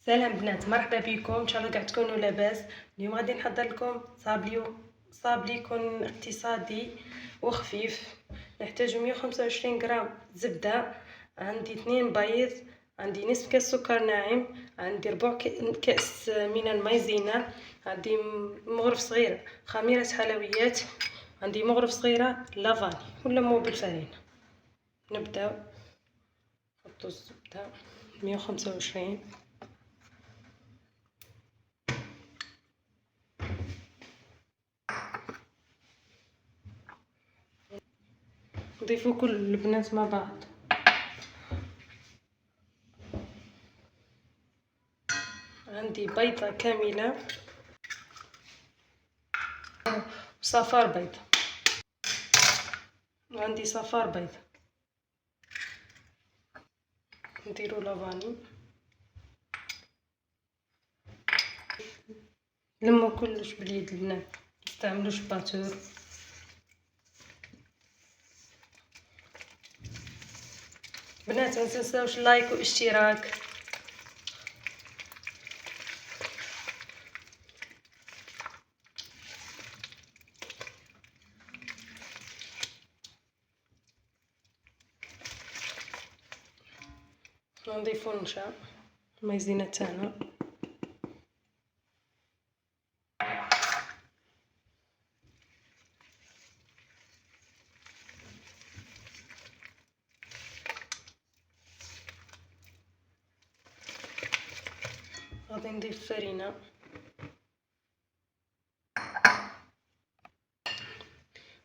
سلام بنات، مرحبا بكم. ان شاء الله قاع تكونوا لاباس. اليوم غادي نحضر لكم صابلي يكون اقتصادي وخفيف. نحتاج 125 غرام زبده، عندي 2 بيض، عندي نصف كاس سكر ناعم، عندي ربع كاس من المايزينا، عندي مغرف صغير خميره حلويات، عندي مغرف صغيره لافاني ولا مو بالفرينه. نبداو نحطوا الزبده 125. نضيفوا كل البنات مع بعض. عندي بيضة كاملة وصفار بيض، وعندي صفار بيض. نديرو لافاني، لموا كلش باليد البنات، متستعملوش باتور. بنات متنساوش لايك واشتراك. نضيفو نشا المايزينا تاعنا. غادي نضيف فرينه،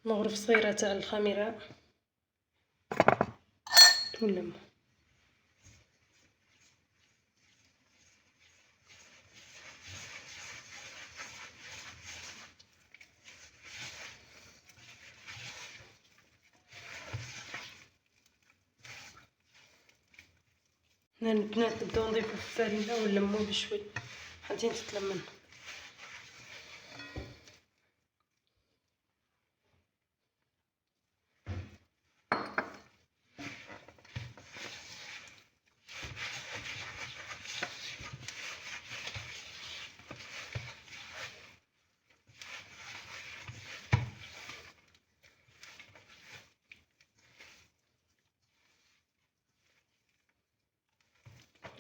مغرف صغيره تاع الخميره ونلم. هنا البنات نبداو نضيفو الفرينه ونلمو بشوي حتى تتلمن.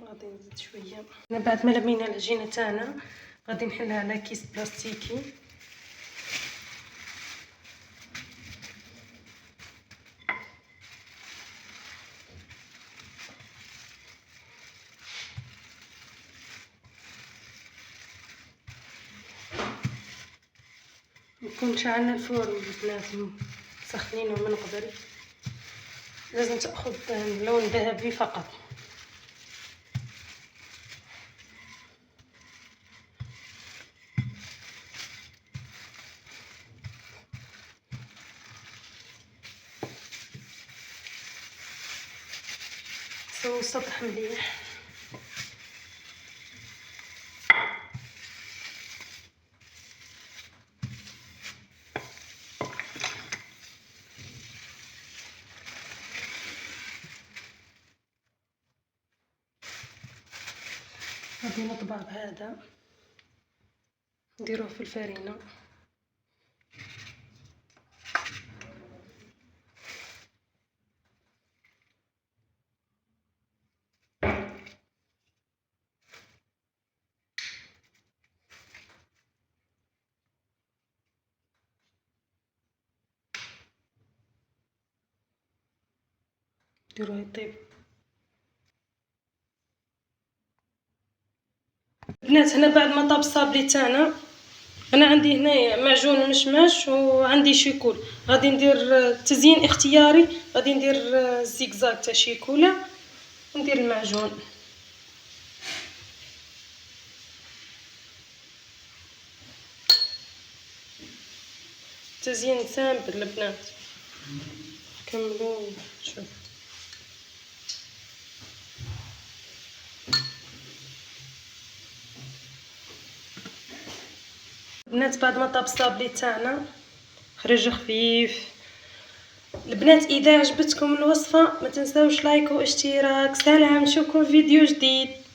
غادي نزيد شويه. من بعد ما لمينا العجينه تاعنا غادي نحلها على كيس بلاستيكي. نكون شعلنا الفرن البنات مسخنينه من قبل. لازم تاخذ لون ذهبي فقط. سووا السطح مليح. غادي نطبع بهذا، نديروه في الفرينه. نديروه يطيب. البنات هنا بعد ما طاب الصابلي تاعنا، انا عندي هنايا معجون مشماش وعندي شيكول. غادي ندير تزيين اختياري، غادي ندير زيكزاك تاع شيكولا وندير المعجون. تزيين سامبل البنات. كملوا شوف. البنات بعد ما طاب الصابلي تاعنا خرج خفيف. البنات اذا عجبتكم الوصفه ما تنساوش لايك واشتراك. سلام، نشوفكم في فيديو جديد.